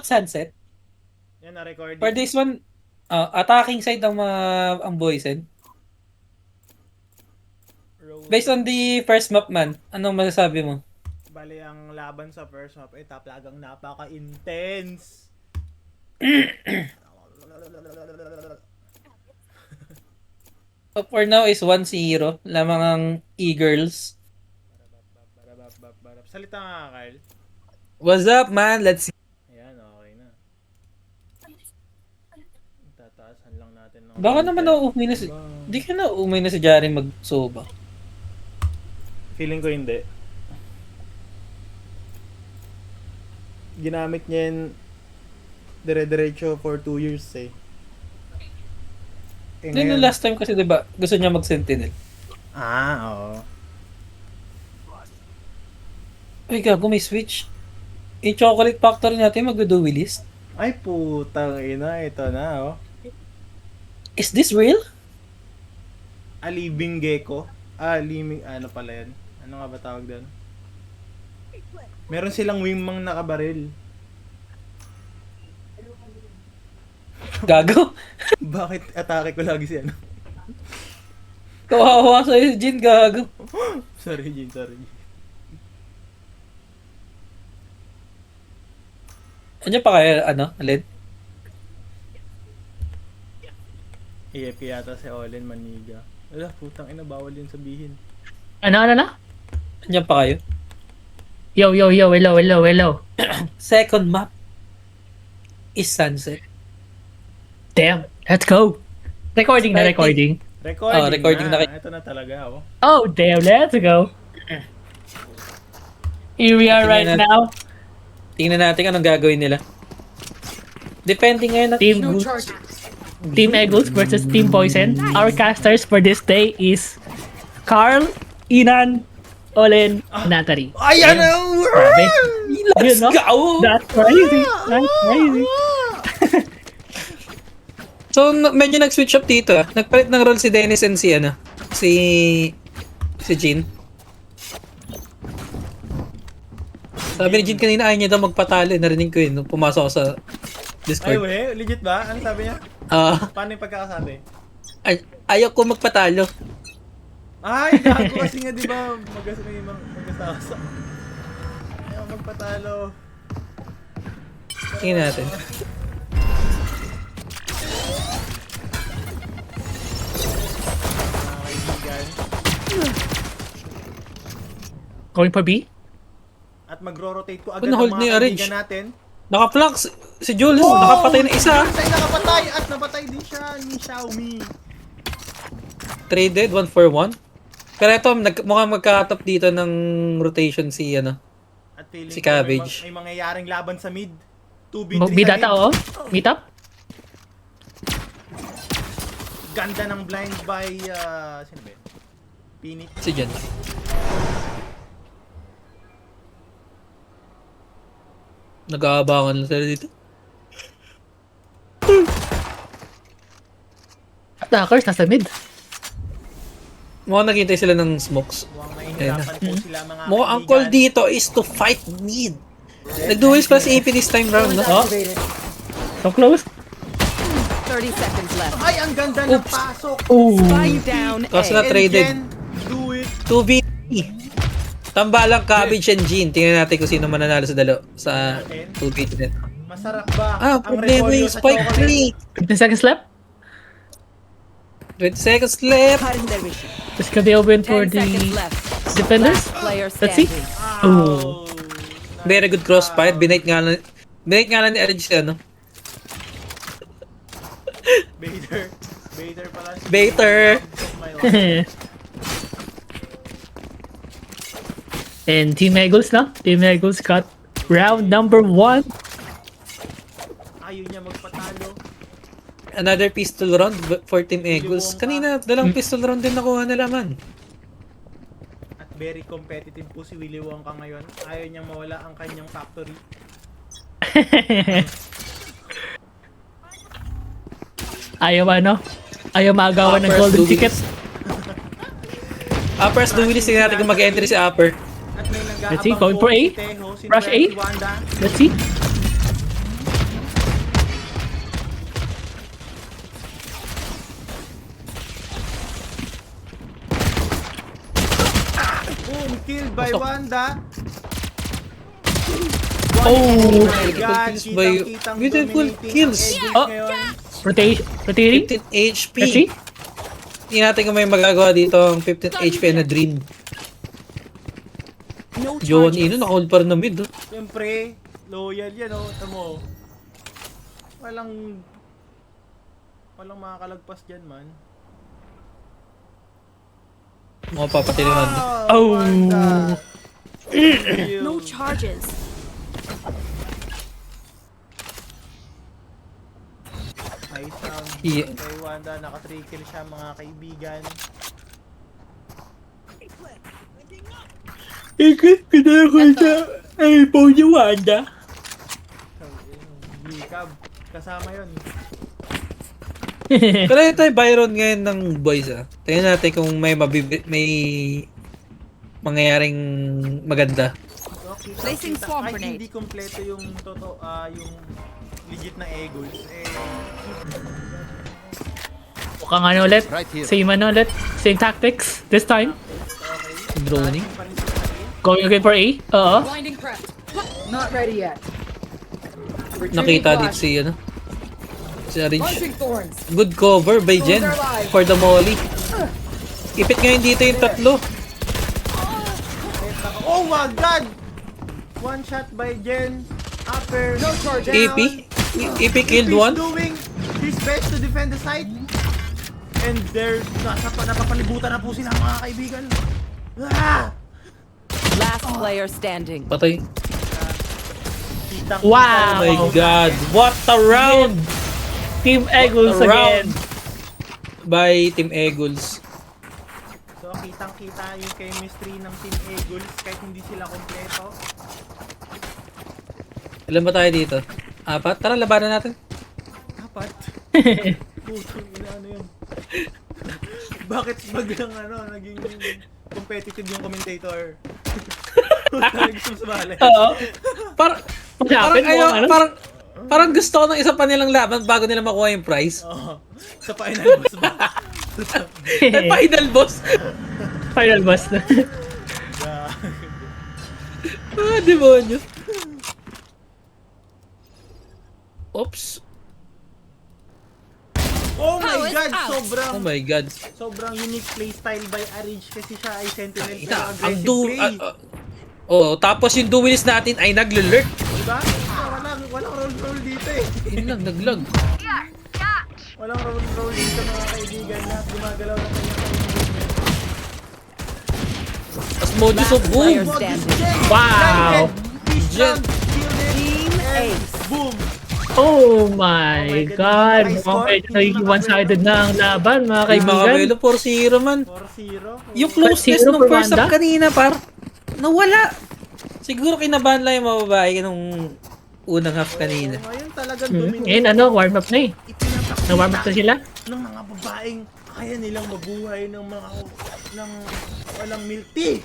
about Sunset? Yan na recording. For this one, attacking side ang Boysen. Based on the first map man, anong masasabi mo? Bali ang laban sa first map ay talagang napaka-intense. So for now is 1-0 lamang ang E-Girls. Salita nga, Kyle. What's up, man? Let's see. Ayan, okay na. Tataasan lang natin ng... Baka naman nauumay na si... Di ka nauumay na si Jaren mag-soba. Feeling ko hindi. Ginamit niya yun dire-diretso for 2 years eh. Then yung last time kasi diba, gusto niya mag-sentinel. Oo. Ay gago, may switch. Yung chocolate factory natin mag-do list. Ay putang ina, ito na oh. Is this real? A living gecko. Ano pala yan? Ano nga ba tawag doon? Meron silang wingmang nakabaril. Gago. Bakit atake ko lagi si ano? Kawawa sa'yo, Jin, gago. Sorry, Jin, sorry. Ano pa kaya, alin? EFP yata si Olin Maniga. Wala, putang ina, bawal yun sabihin. Ano? Ano pa kayo? Yo, hello. Second map is Sunset. Damn, let's go. Recording. Recording na. Ito na talaga, oh. Oh, damn, let's go. Here we are right now. Tingnan natin anong gagawin nila. Depending ngayon Team Eagles versus Team Poison. Our casters for this day is Carl, Inan, Olin, Natari. Ayan na! Grabe. Let's Yun, no? go! That's crazy. So, medyo nag-switch up dito. Nagpalit ng role si Dennis and si Jean. Sabi ni Jean kanina ayaw niya daw magpatalo. Narinig ko yun nung pumasok ako sa Ay, Discord. we? Legit ba? Ano sabi niya? Paano yung pagkakasabi? Ayaw ko magpatalo. Ay, gago kasi nga di ba mag-asawa. Ayaw magpatalo. Tingnan natin. Kaibigan. Going for B? At magro-rotate ko agad Na-hold ang ni mga Orange. kaibigan natin. Naka-flank si Jules. Nakapatay na isa. Ay, nakapatay! At napatay din siya ni Xiaomi. Traded, 1 for 1. Pero ito, mukhang magkakatap dito ng rotation si At feeling Si ko Cabbage. may mangyayaring laban sa mid. 2v3 B sa data, mid. oh. Meet up? Ganda ng blind by, sino ba yun? Pinit. Si Jen. Nag-aabangan lang sila dito. Attackers, nasa mid. Mukhang naghintay sila ng smokes. Mukhang mahihirapan po sila mga Mukhang ang call dito is to fight mid. Nag-duels pa si AP this time round, no? Oh. So close. 30 seconds left. Ay, ang ganda ng pasok! Ooh. Spike down A. Kasi na traded. And Jen, do it! 2v. Tambalang Cabbage and Jean. Tingnan natin kung sino mananalo sa 2v din. Masarap ba ang Problema repolyo yung sa spike chocolate? 3. 15 seconds left. 20 seconds left. Cutting their vision. This could be a win 10 for seconds the left. defenders. Player Let's see. standing. Ooh. Very good crossfire. Binate nga lang ni Erge si Baiter pala. Baiter. And Team Eagles na. Team Eagles got round number 1. Ayaw niya magpatalo. Another pistol round for Team Eagles. Kanina, dalang pistol round din nakuha nila, man. At very competitive po si Willy Wonka ngayon. Ayaw niyang mawala ang kanyang factory. Ayaw maagawan ng Uppers, golden Duwilis. ticket. Uppers, Duwilis. Tingnan natin kung mag-entry si Upper. At may nag-aabang Let's see, going for A. Teho, si Rush A. Wanda. Let's see. by Pasok. Wanda. Oh! Beautiful kills by... Beautiful kills! Oh. Rotating? 15 HP. Let's see. Hindi natin kung may magagawa dito ang 15 HP na Dream. No Joan charges. Ino, naka-hold pa rin na mid. Oh. Siyempre, loyal yan oh. Tamo. Walang makakalagpas dyan man. Mga papatilinan. Oh. Wanda. No charges. Nice sound. Yeah. Kay Wanda, naka-3 kill siya mga kaibigan. Kita ko siya. Ay, po niya Wanda. Gcab. Kasama yun. Pero ito ay Byron ngayon ng boys ah. Tingnan natin kung may mangyayaring maganda. Okay, Placing swamp kahit grenade. hindi kompleto yung yung legit na Eagles, Mukhang ano ulit. Same ano ulit. Same tactics. This time. Droning. pa rin sila sa A. Going again for A. Oo. Blinding prep. Not ready yet. Nakita dito si ano. Si Orange. Launching thorns. Good cover by Jen for the molly. Ipit ngayon dito yung tatlo. Oh my god! One shot by Jen. Upper. No charge. AP? AP killed one. He's doing his best to defend the site. And there's napapalibutan na po sila mga kaibigan. Ah! Last player standing. Patay. Kitang- Wow. Oh my god. What a round Team Eagles Round. again. by Team Eagles. So kitang-kita yung chemistry ng Team Eagles kahit hindi sila kompleto. Ilan ba tayo dito? 4? Tara, labanan natin. Dapat. Putong ina, ano yun? Bakit biglang naging competitive yung commentator? Talagang sumali. Oo. Parang Pag-happen mo ayaw, ano? parang gusto ko ng isa pa nilang laban bago nila makuha yung prize. Oo. Sa final boss ba? Ay, final boss. Final boss na. Ah, demonyo. Oops. Oh my Power god, out. Oh my god. sobrang unique playstyle by Arich kasi siya ay sentinel pero Ang aggressive play. oh, tapos yung duelist natin ay nag-lurk. Diba? Walang roll dito eh. Yun lang, naglag. Walang roll dito mga kaibigan na gumagalaw ng kanyang movement. Tapos modus of player boom. standing. Wow. Jen. Team Ace. Boom! Oh my God. god. High Mukhang score. medyo nagiging one-sided na ang laban mga Ay, mga kaibigan. Velo 4-0 man. 4-0. Yung closeness 4-0 nung for first Wanda? half kanina par, nawala. Siguro kinabahan lang yung mga babae nung unang half kanina. Ngayon talagang dominate. Ngayon ano, warm up na eh. Na-warm up na sila. Ng mga babaeng kaya nilang mabuhay ng walang milk tea.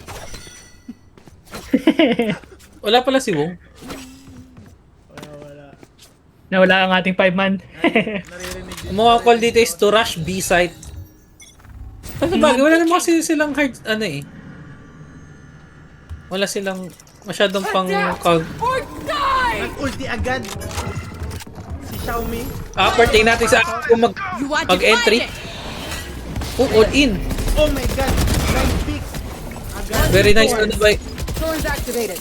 Wala pala si Wong. Wala. Nawala ang ating 5-man. Naririnig din. Ang mga call dito is to rush B site. Ano bagay, wala naman kasi silang hard, wala silang masyadong pang Nag-ulti agad. Si Xiaomi. tingnan natin sa kung You want to mag-entry. find it? Oh, all in. Oh my god. Right pick. Agad. Very nice ano ba? Thorns activated.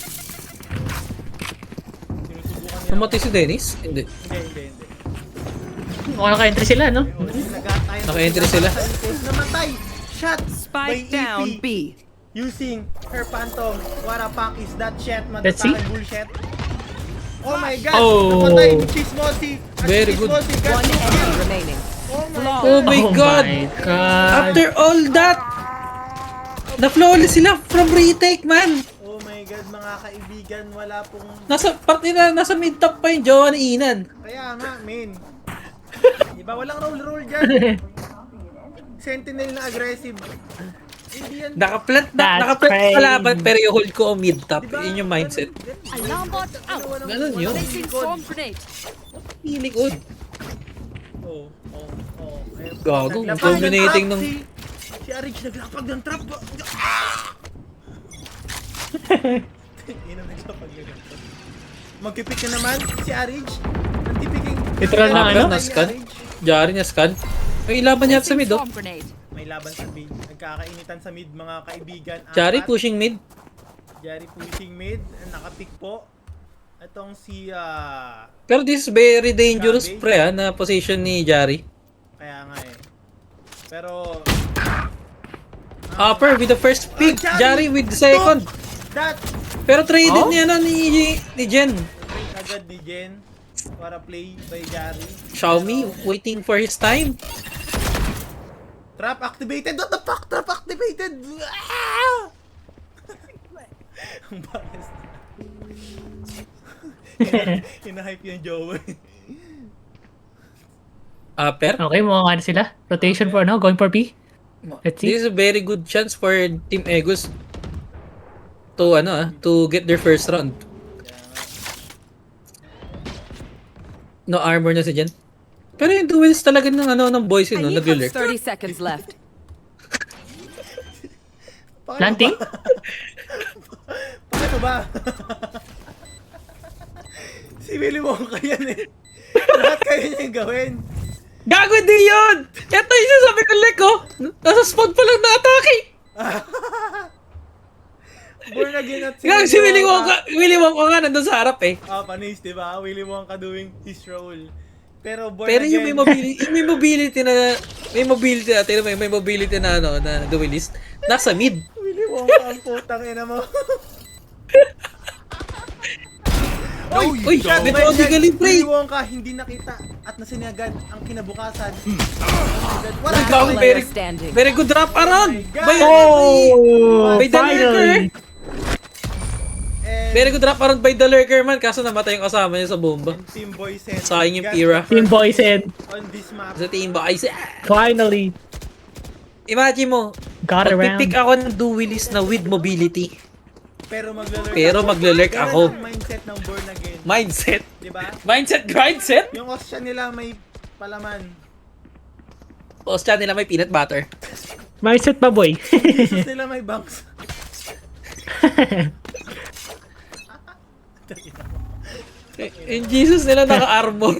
Sinusubukan niya. Namatay si Dennis? Hindi. Hindi. Mukhang naka-entry sila, no? Naka-entry sila. Namatay. Shot by Spike down EP. B. Using her phantom. What a punk is that shit? Let's see. Matatakang bullshit. Oh my god. Oh. Napatay. Chismosi. At Very good. Chismosi got One to enemy kill. remaining. Oh my Oh my Oh god. my god. After all that, na-flawless sila from retake, man. Oh my god, mga kaibigan, wala pong... Nasa mid-top pa yung jowa ni Inan. Kaya nga, men. Diba, walang roll dyan. Sentinel na aggressive. Hindi yan. Nakaplant That's pa crazy. laban pero yung hold ko mid-top. Diba? Yun yung mindset. Alarm bot out. Ganun yun. Placing swarm grenade. Pilikod. Oh. Ayun. Gago, Naglapag dominating ng nung... trap si Arich naglapag ng trap. Ina nagsapagligan. Magkipik na naman si Arij. Antipiking. Literal na ano? Na-scan? Jari niya scan. May laban niya sa mid, oh. Bomb grenade. May laban sa mid. Nagkakainitan sa mid mga kaibigan. Jari Apat. pushing mid. Jari pushing mid. Nakapick po. Itong si Pero this is very dangerous, Gabi. pre, na position ni Jari. kaya nga eh. Pero Upper with the first pick. Jari with the second. that Pero traded Oh? niya na ni Jen. break agad ni Jen para play by Jari. Xiaomi waiting for his time. Trap activated. What the fuck? Trap activated. Ah! Ang bias. Hinahype yung Joey. Upper. Okay, mga ano sila. Rotation for ano? Going for B? Let's see. This is a very good chance for Team Egos to to get their first round. No armor na si Jen. Pero yung duels talaga ng boys yun, no, nag-lurk. 30 seconds left. Planting? Paano ba? Si Willy Wonka yan eh. Lahat kaya niya yung gawin. Gago, di yun! Ito yung sinasabi ko, Lek, oh! Nasa spawn pa lang na-atake! Born again at Gago, si Willy Wonka nga nandun sa harap eh. Panis, di ba? Willy Wonka doing his role. Pero born Pero again. yung may mobility na na duelist, nasa mid. Willy Wonka ang putang ina mo. Uy, God, ito ang galing, pre! Willy Wonka hindi nakita at nasinagad ang kinabukasan. What Uy, a gago, Player standing. very good wrap around! God. By, Oh! by the lurker! Finally! And Very good wrap around by the lurker, man. Kaso namatay yung kasama niya sa bomba. Team Boys and Sayang yung got Pira. the Team first Boys and on this map. Sa team ba? Ay, finally imagine mo, got around. magpipick ako ng duelist na with mobility. Pero maglalurk Pero maglalurk Ganun ako. ang mindset ng born again. Mindset. Di ba? Mindset, grindset. Yung option nila may palaman. Post chan nila may peanut butter. Mindset pa, boy. Jesus nila may banks. In Jesus nila naka-armor.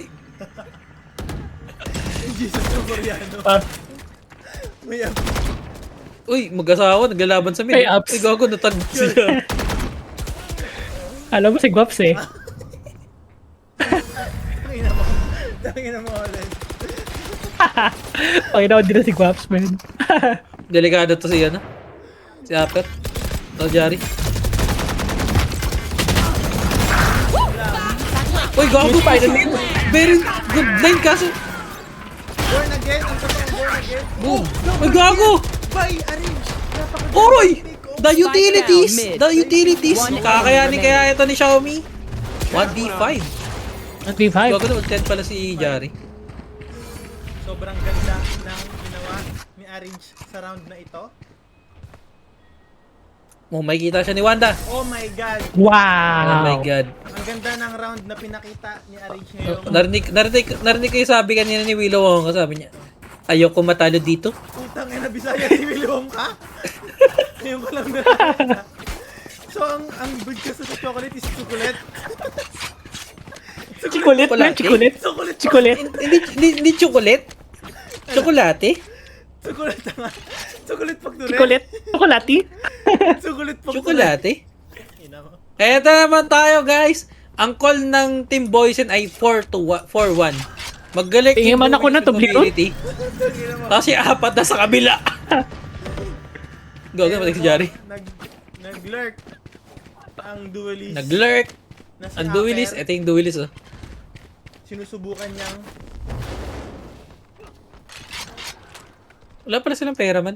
Jesus yung Koreano. Ah, May Uy, mag-asawa, naglalaban sa mid. May ups. Uy, gago, natag sila. Alam mo si Guaps eh. tangina mo ulit. Panginoon din na si Guaps, man. Delikado to si ano? Si Aper. No, Jari. Uy, gago, very good line kaso. Born again, ang totoong born again. Boom. Uy, gago! By arrange. Oy! The utilities! down mid. The utilities! One Kakayanin enemy kaya ito ni Xiaomi? 1v5. At B5. Gago na, 10 pala si Jari. Sobrang ganda ng ginawa ni Arrange sa round na ito. Oh, may kita siya ni Wanda. Oh my God. Oh Wow. my God. Ang ganda ng round na pinakita ni Arrange ngayong Narinig ko yung sabi kanina ni Willow Wong, sabi niya, ayoko matalo dito. putang ina Bisaya si Willy Wonka. Ngayon ko lang nakakita. So ang big kasi sa chocolate is chocolate. Chikulit, man. Chikulit. Chocolate. Chikulit. Hindi chocolate. Chocolate. Chocolate nga. Chocolate pagtuloy. Chikulit. Chocolati. Chocolate pagtuloy. Chocolate. Ina mo. Eto naman tayo, guys. Ang call ng Team Boysen ay 4-1. Mag-galek Tingin man ako na to, mobility. Kasi apat na sa kabila. Gago naman si Jari. Nag-lurk ang duelist. Nag-lurk. na si Ang duelist. Aper. Ito yung duelist, oh. Sinusubukan niyang Wala pala silang pera, man.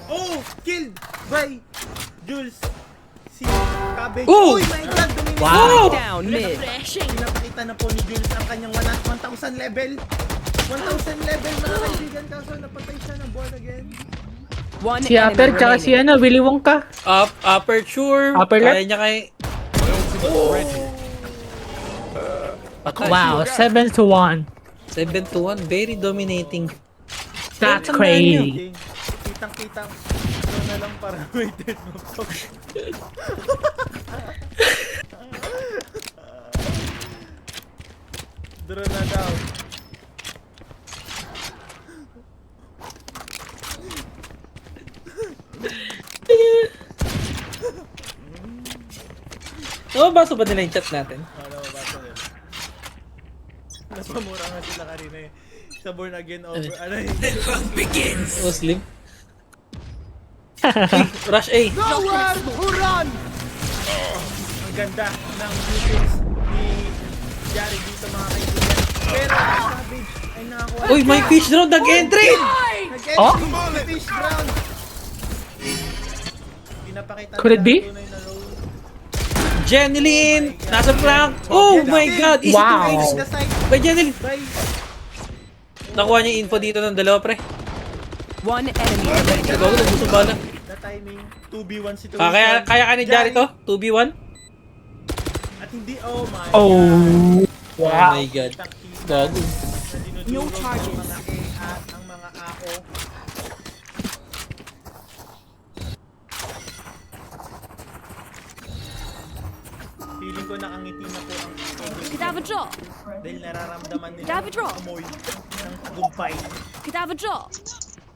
oh! Killed by Jules. Si Cabbage. Oh! Oh my God! Dominate. Wow! Down mid. Pinapakita na po ni Jules ang kanyang 1,000 level. 1,000 level mga kaibigan. Kaso napatay siya ng born again. One Si Aper, enemy tsaka si remaining. ano, Willy Wonka. Aperture. Upper left? Kaya niya kay... Patay. Wow, 7-1. 7-1. Very dominating. That's Tandaan crazy. Kitang-kita. lang para may third mo. Draw na daw. Nababasa ba nila yung chat natin? Nababasa nila. Mas mamura nga sila kanina eh. Sa born again over. Ano yun? Muslim. Rush A. Nowhere who run! Ang ganda ng shootings ni Jari dito mga kaibigan. Pero ang Savage ay nakakuha. Uy, may fish drone nag-entry! Nag-entry Oh? sa fish ground. Pinapakita Could it nila be? ang tunay na role. Jeneline! Nasa flank! Oh my god! Easy Wow. to ace! The side By Jeneline! by Nakuha niya yung info dito ng dalawa, pre. One enemy remaining. Nagawa ko, nagbuso bala. the timing. 2v1 situation. Kaya ka ni Jari to? 2v1? At hindi, oh my Oh. Oh Wow. my god. Takina Gago. na dinudurog ang mga E at ang mga AO. Feeling ko nakangiti na po ang Could have a drop. dahil nararamdaman nila David Rock. ang amoy ng tagumpay. Could have a drop.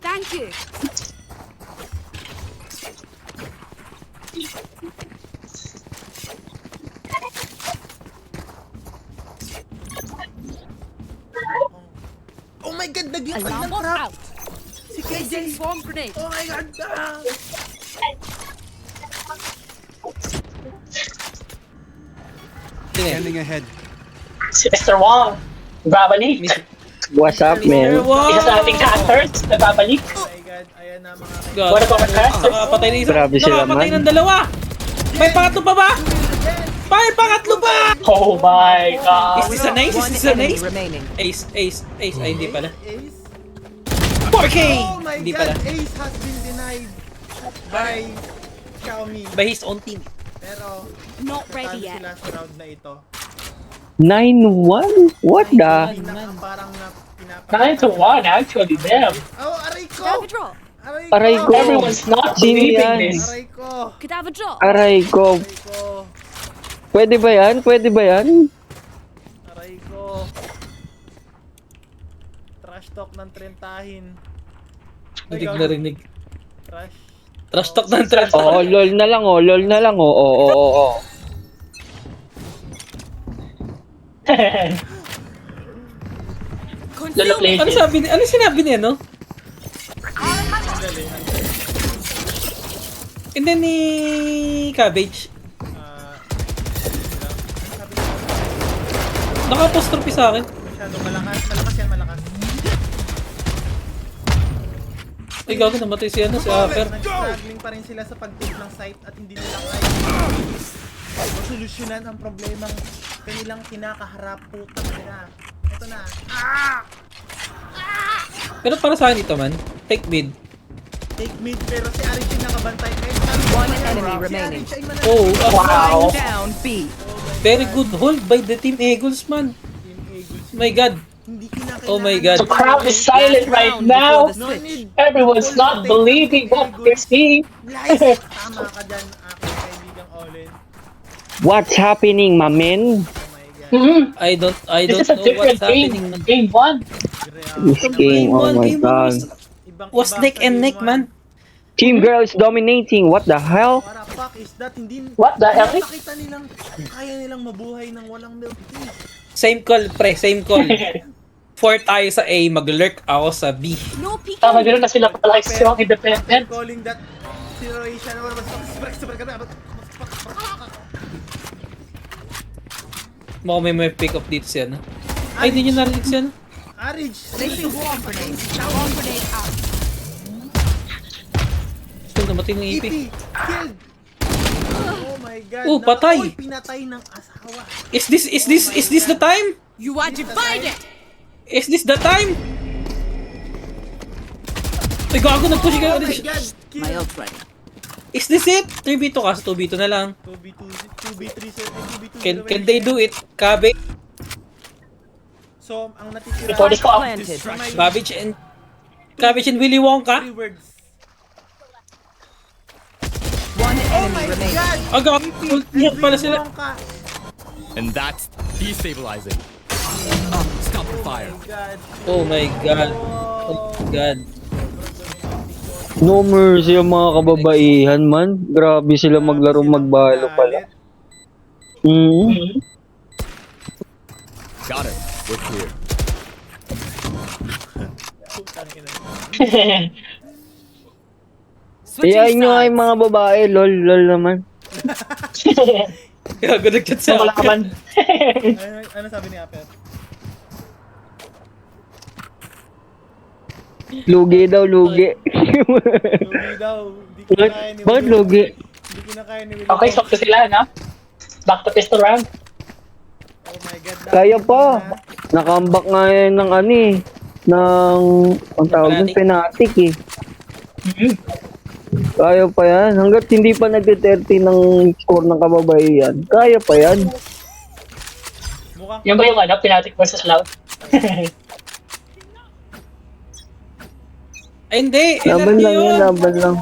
Thank you. Oh my god, nag-hit Alarm ng bot trap! out. Si KJ! Placing swarm grenade. Oh my god! Sino ahead. Si Mr. Wong. Nagbabalik. What's up, man? Isa sa ating casters. Nagbabalik. Oh my god, ayan na mga kaibigan. God. What about our casters? Nakapatay na isa. Grabe sila, Nakapatay man. ng dalawa! May pangatlo pa ba? May pangatlo pa! Oh my god. Is this an ace? Is One this an enemy ace? remaining. Ace, ace, ace. Ay, hindi pala. Ace? 4K! Oh my Hindi god, pala. Ace has been denied by Xiaomi. By his own team. Pero, Not natalo ready yet. sila sa round na ito. 9-1? What the? Pinaka parang na pinapakita. 9-1 actually, damn. Oh, aray Could ko! have a drop. Aray ko! Aray ko! Everyone's not Sino believing yan? this. Aray ko! Could have a drop. Aray ko. Aray ko! Pwede ba yan? Pwede ba yan? Aray ko! Trash talk ng trentahin. Hindi ko narinig. Trash. Trash talk ng trash Oo, talk. lol na lang oh. Lol na lang oh. Oo, oo, oo. Lolo play Ano sabi ni, ano sinabi niya, no? And then ni Cabbage, Sabi ko, naka-apostrophe sa akin. masyadong malakas. Malakas yan, malakas. Ay, gago, namatay si ano, si Aper. Nag-struggling pa rin sila sa pag-take ng site at hindi nila kaya masolusyonan ang problemang kanilang kinakaharap. Putang ina. Ito na. Pero para sa akin ito, man, take mid. Take mid pero si Arich yung nakabantay. Kahit One enemy remaining. Si Arich ay manalo. Oh, Wow. Down B. very good hold by the Team Eagles, man. Team Eagles. My God. Hindi kinakailangan. Oh my God. The crowd is silent right now. No need. Everyone's not believing what they're seeing. Lies. Tama ka dyan, aking kaibigang Olen. What's happening, my man? Oh my God. I don't This is a know different what's happening. game. Game 1. This game, oh my god. Was neck and neck, man. Team girls dominating. What the hell? What the fuck is that? Hindi. What the hell? Nakita nilang kaya nilang mabuhay ng walang milk tea. Same call, pre, same call. 4 tayo sa A, mag-lurk ako sa B. No peeking. Tama ganoon na sila pala strong independent. Calling that situation. Mukhang may pick up dito siya, no? Ay, hindi nyo narinig siya, no? Arich. Placing swarm grenade. Swarm grenade out. Still, namatay ng EP. EP. Killed. Oh my God. Oh, patay. Uy, pinatay ng asawa. Is this the time? You are divided. Is this the time? Ay, gago, nag-push kayo. Oh my God. My Killed. ult ready. Is this it? 3v2 ka, so 2v2 na lang. 2v2, 2v3, 2v2. Can they do it? Cabbage, So, ang natitira. Before this call. Planted. Cabbage and Willy Wonka? 3 words. enemy remaining. Aga, ultiyak pala sila. Wongka. And that's destabilizing. Stop the fire. God. Oh my god. Oh my god. No mercy ang mga kababaihan man. Grabe sila maglaro magbalo pala. Got it. We're clear. Iyain nyo ay mga babae, lol naman. Gago nag-chat sa Wala ka akin. man. Ano sabi ni Aper? Lugi daw, lugi. Lugi daw. Hindi ko na kaya ni Bakit Willie. lugi? Hindi ko na kaya ni Willie. Okay, sakto sila, no? Back to pistol round. Oh my god. Kaya pa. Nakambak nga yan ng ano eh. Ng, ang tawag ng penatic eh. Kaya pa yan. Hanggat hindi pa nag-30 ng score ng kababaihan. Kaya pa yan. Mukhang Yan ba yung ano, Fnatic versus Loud? Ay, hindi. Laban Energy lang yan, yun. laban lang.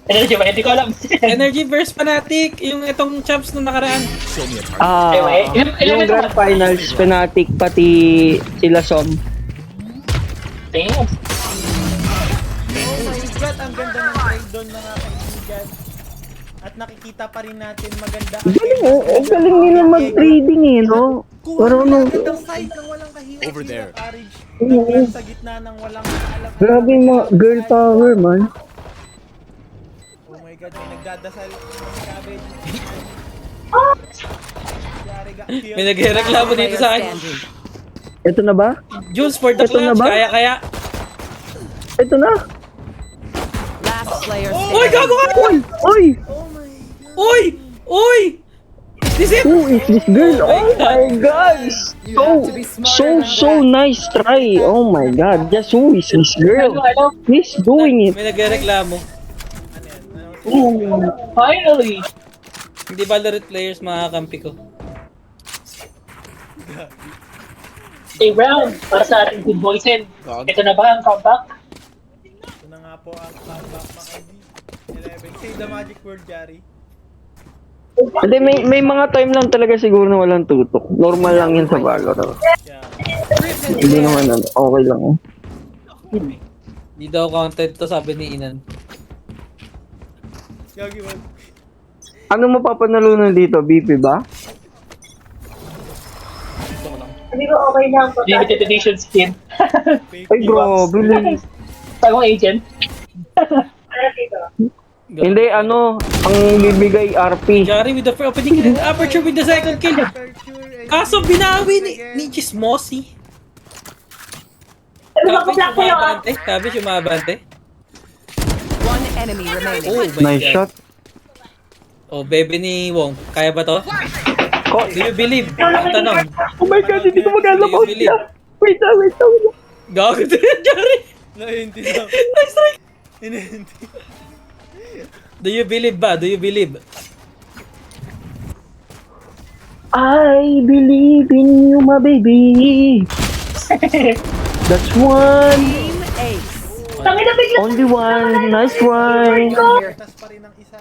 Energy ba? Hindi ko alam. Energy versus Fnatic. Yung itong champs nung nakaraan. Show me a target. Yung grand finals, penatic, pati sila Som. Damn. oh my god, ang ganda ng trade doon mga kaibigan. At nakikita pa rin natin maganda ang Ang galing nila mag-trading eh, no? Kuha Parang nila ano, agad ang side ng walang kahirap. Over there. Naglan sa gitna ng walang alam. grabe yung mga girl power, man. Oh my god, may nagdadasal. Cabbage. Yari ga. May nagreklamo dito sa akin. Standing. Ito na ba? Jules for the Ito na clutch. ba? Kaya. Ito na! Last player Uy, standing. gago ka! Uy! Uy! Uy! Uy! This is... Who is this girl? Oh my god! So nice try. Oh my god. Just who is this girl? He's doing it. May nagreklamo. Finally! Hindi Valorant players makakampi ko. A round para sa ating good boys and ito na ba ang comeback? Ito na nga po ang comeback mga ID. 11. Save the magic word, Jari. Hindi, may mga time lang talaga siguro na walang tutok. Normal lang yan sa Valorant. Yeah. Hindi naman ano, okay lang. Hindi daw counted to sabi ni Inan. Gagi wag. Ano mapapanalunan dito? BP ba? Limited edition skin. Ay bro, bili. Tagong agent. Hindi, ano, ang bibigay RP. Jari with the first opening kill and Aperture with the second kill. Kaso binawi ni Chismosi. Cabbage umabante. One enemy remaining. Oh my Nice god. shot. Oh, baby ni Wong. Kaya ba to? Oh, Do you believe? Ang tanong. oh my god, hindi ko magalabaw Do you siya. Wait lang. Gago to yan, Jari. Nahinti daw. Nice try. Hinihinti. Do you believe ba? Do you believe? I believe in you, my baby. That's one. Team Ace. Only one. Nice one. Tas pa rin ang isa.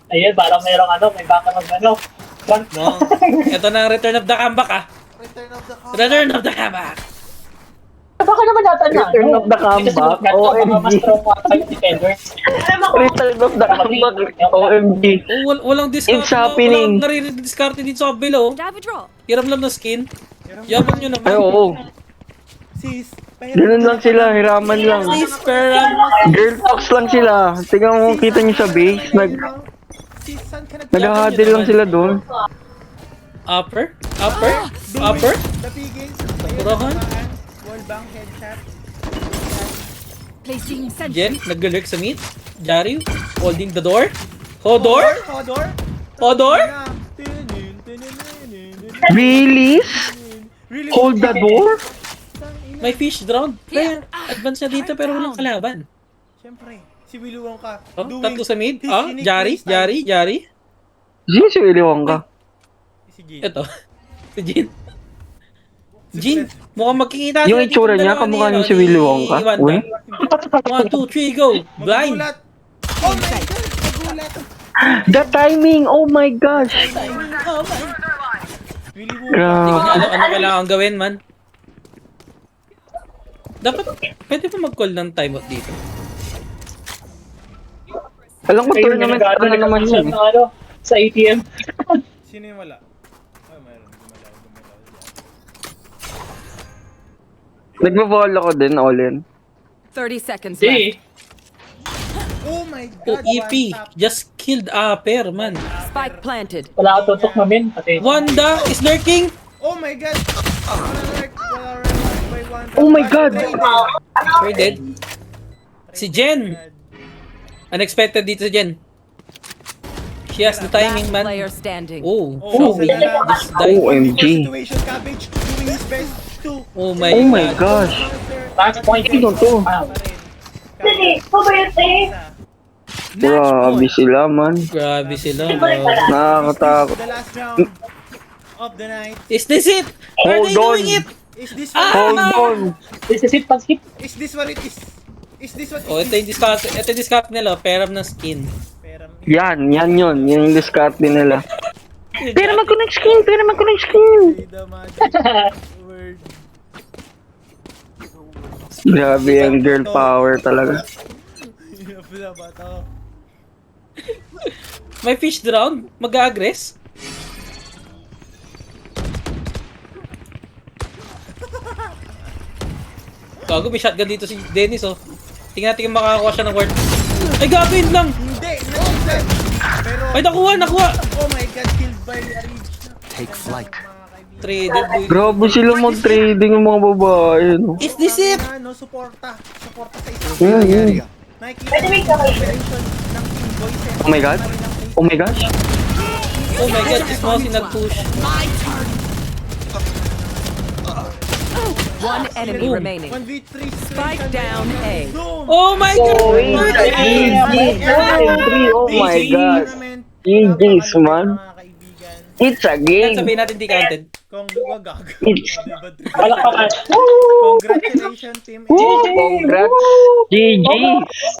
Ayun, parang merong ano, may baka mag ano. No. Ito na ang return of the comeback ah. Return of the comeback. Return of the comeback. Baka naman natin na. Return of the comeback, OMG. Mas strong mga five defenders. Return of the comeback. OMG. Oh, walang discount. It's happening. Walang nare-discard dito sa kabilo. Have a drop. Hiram lang na skin. Yaman nyo naman. Ay, oo. Sis, Ganun lang sila, hiraman lang. Please, Peram. Girl talks lang sila. Tingnan mo, kita niyo sa base. Sis, saan ka Nag-huddle lang sila doon. Upper? Upper? Upper? Dapigil. Purahan? Wall bang headshot. Placing sentry. Jen, nag-lurk sa mid. Jari, holding the door. Hodor? Hodor. Hodor? Really? Really? Hold the door? May fish drown. Kaya, advance na dito pero walang kalaban. Siyempre, si Willy Wonka. Oh, doing tatlo sa mid. his Oh, unique Jari, playstyle. Jari. Sino si Willy Wonka? Si Jin. Ito. Si Jin. Jin, mukhang magkikita Yung sila dito itsura niya, dalawa kamukha ni, niya ano, si Willy ni Wonka. Wanda. Uy. 1, 2, 3, go! Blind! Magugulat. Oh my God! Nagulat! The timing! Oh my gosh! Willy Wonka. Grabe. Ano kailangan gawin, man? Dapat, pwede pa mag-call ng timeout dito. Alam ko tournament ano naman yun. Sa ATM. Sino yung wala? Ay, mayroon. Gumalaw. Nagbo-vol ako din, all in. 30 seconds Hindi. left. Oh my Oh, God! EP, one tap. just killed Aper, man. Spike planted. Wala ka tutok namin. Pati. Wanda is lurking! Oh my God! Wala by one tap. Oh my God! We're dead. Si Jen! Unexpected dito si Jen. She has the timing, Last man. player standing. Oh, Oh, Shopee. isa na lang. Just died. OMG. Situation, Cabbage doing his best to Oh my Oh my God. gosh. Last point. Sino to? Grabe sila, man. Grabe sila, bro. Nakakatakot. The last round of the night. Is this it? Are they Hold on. doing it? Is this Hold on. This is it, pag-skip. Is this what it is? Is this what Oh, ito yung discount nila. Peram ng skin. Peram. Yan yun. Yan yung discard din nila. Pero mag-connect screen! The magic word. Grabe yung girl power talaga. Wala ba to? May fish drown? Mag-aggress? Gago, may shotgun dito si Dennis, oh. Tingnan natin kung makakakuha siya ng ward. Ay, gago, yun lang! Hindi! Nag-set! Pero... Ay, nakuha! Oh my God! Killed by Arich. Take flight. Traded, boy. Grabe sila mag-trading yung mga babae, no? Is this it? Ano, suporta sa isang Yun. nakikita mo yung operation ng Team Boys eh. Oh my God. Oh my gosh. Oh my God, si Smossy nag-push. One enemy Boom. remaining. 1v3 Spike down A. Boom! Oh my God! Oh my God. GG's, man. Mga kaibigan. It's a Yan, game. sabihin natin di counted. Kung wag gag. It's... Congratulations team. Congrats. GG's.